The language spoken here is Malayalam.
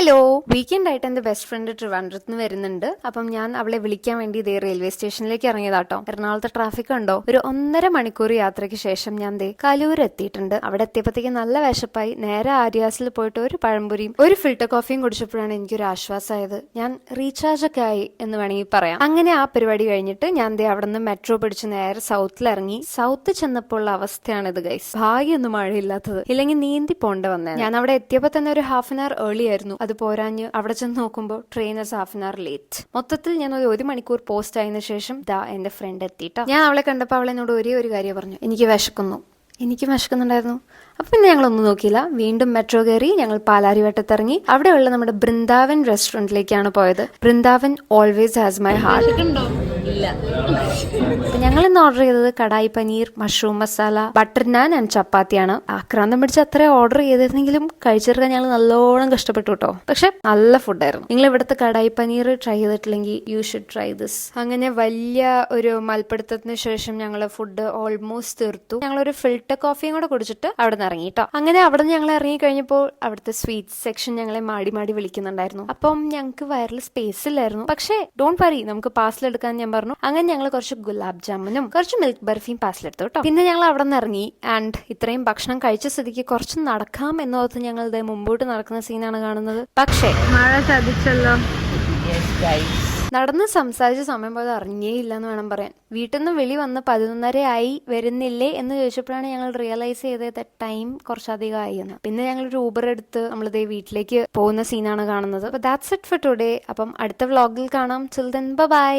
ഹലോ, വീക്കെൻഡ് ആയിട്ട് എന്റെ ബെസ്റ്റ് ഫ്രണ്ട് ട്രിവാൻഡ്രത്ത് നിന്ന് വരുന്നുണ്ട്. അപ്പം ഞാൻ അവളെ വിളിക്കാൻ വേണ്ടി ഇതേ റെയിൽവേ സ്റ്റേഷനിലേക്ക് ഇറങ്ങിയതാട്ടോ. എറണാകുളത്തെ ട്രാഫിക് ഉണ്ടോ? ഒരു 1.5 മണിക്കൂർ യാത്രയ്ക്ക് ശേഷം ഞാൻ കലൂർ എത്തിയിട്ടുണ്ട്. അവിടെ എത്തിയപ്പോഴത്തേക്ക് നല്ല വിശപ്പായി. നേരെ ആര്യാസിൽ പോയിട്ട് ഒരു പഴംപൊരിയും ഒരു ഫിൽറ്റർ കോഫിയും കുടിച്ചപ്പോഴാണ് എനിക്കൊരു ആശ്വാസമായത്. ഞാൻ റീചാർജ് ഒക്കെ ആയി എന്ന് വേണമെങ്കിൽ പറയാം. അങ്ങനെ ആ പരിപാടി കഴിഞ്ഞിട്ട് ഞാൻ അവിടെ നിന്ന് മെട്രോ പിടിച്ച് നേരെ സൗത്തിൽ ഇറങ്ങി. സൗത്ത് ചെന്നപ്പോൾ ഉള്ള അവസ്ഥയാണിത് ഗൈസ്. ഭാഗ്യമൊന്നും മഴയില്ലാത്തത്, ഇല്ലെങ്കിൽ നീന്തി പോണ്ട വന്നേ. ഞാൻ അവിടെ എത്തിയപ്പോൾ തന്നെ ഒരു ഹാഫ് ആൻ അവർ ഏർലി ആയിരുന്നു. അത് പോരാഞ്ഞ് അവിടെ ചെന്ന് നോക്കുമ്പോൾ train half an hour late. മൊത്തത്തിൽ ഞാൻ ഒരു മണിക്കൂർ പോസ്റ്റ് ആയതിനു ശേഷം എന്റെ ഫ്രണ്ട് എത്തിയിട്ടാ. ഞാൻ അവളെ കണ്ടപ്പോൾ അവൾ എന്നോട് ഒരേ ഒരു കാര്യം പറഞ്ഞു, എനിക്ക് വിശക്കുന്നു. എനിക്ക് വിശക്കുന്നുണ്ടായിരുന്നു. അപ്പൊ പിന്നെ ഞങ്ങളൊന്നും നോക്കിയില്ല, വീണ്ടും മെട്രോ കയറി ഞങ്ങൾ പാലാരിവട്ടത്തിറങ്ങി. അവിടെയുള്ള നമ്മുടെ ബൃന്ദാവൻ റെസ്റ്റോറന്റിലേക്കാണ് പോയത്. Brindavan always has my heart. ഞങ്ങൾ ഇന്ന് ഓർഡർ ചെയ്തത് kadai paneer, mushroom masala, butter naan and ചപ്പാത്തിയാണ്. ആക്രാന്തം പിടിച്ച് അത്ര ഓർഡർ ചെയ്തിരുന്നെങ്കിലും കഴിച്ചെടുക്കാൻ ഞങ്ങൾ നല്ലോണം കഷ്ടപ്പെട്ടു കേട്ടോ. പക്ഷെ നല്ല ഫുഡായിരുന്നു. നിങ്ങൾ ഇവിടുത്തെ കടായി പനീർ ട്രൈ ചെയ്തിട്ടില്ലെങ്കിൽ യു ഷുഡ് ട്രൈ ദിസ്. അങ്ങനെ വലിയ ഒരു മൽപ്പിടുത്തത്തിന് ശേഷം ഞങ്ങൾ ഫുഡ് ഓൾമോസ്റ്റ് തീർത്തു. ഞങ്ങളൊരു ഫിൽറ്റർ കോഫിയും കൂടെ കുടിച്ചിട്ട് അവിടെ നിന്ന് ഇറങ്ങി കേട്ടോ. അങ്ങനെ അവിടെ നിന്ന് ഞങ്ങൾ ഇറങ്ങി കഴിഞ്ഞപ്പോൾ അവിടുത്തെ സ്വീറ്റ് സെക്ഷൻ ഞങ്ങളെ മാടി മാടി വിളിക്കുന്നുണ്ടായിരുന്നു. അപ്പം ഞങ്ങൾക്ക് വയറിൽ സ്പേസ് ഇല്ലായിരുന്നു. പക്ഷേ ഡോണ്ട് വറി, നമുക്ക് പാർസൽ എടുക്കാൻ ഞാൻ പറഞ്ഞു. അങ്ങനെ ഞങ്ങൾ കുറച്ച് ഗുലാബ് ജാമുനും കുറച്ച് മിൽക്ക് ബർഫിയും പാർസലെടുത്തു കേട്ടോ. പിന്നെ ഞങ്ങൾ അവിടെ നിന്ന് ഇറങ്ങി. ആൻഡ് ഇത്രയും ഭക്ഷണം കഴിച്ച സ്ഥിതിക്ക് കുറച്ച് നടക്കാം എന്നോർത്ത് ഞങ്ങൾ മുമ്പോട്ട് നടക്കുന്ന സീനാണ് കാണുന്നത്. പക്ഷേ മഴ ചതിച്ചല്ലോ. നടന്ന് സംസാരിച്ച സമയം പോലെ അറിഞ്ഞേയില്ല എന്ന് വേണം പറയാൻ. വീട്ടിൽ നിന്ന് വെളി വന്ന് 11:30 ആയി, വരുന്നില്ലേ എന്ന് ചോദിച്ചപ്പോഴാണ് ഞങ്ങൾ റിയലൈസ് ചെയ്തത് ടൈം കുറച്ചധികം ആയി എന്ന്. പിന്നെ ഞങ്ങളൊരു ഊബർ എടുത്ത് നമ്മളിതേ വീട്ടിലേക്ക് പോകുന്ന സീനാണ് കാണുന്നത്. അപ്പൊ ദാറ്റ്സ് ഇറ്റ് ഫോർ ടുഡേ. അപ്പം അടുത്ത വ്ളോഗിൽ കാണാം. Till then bye.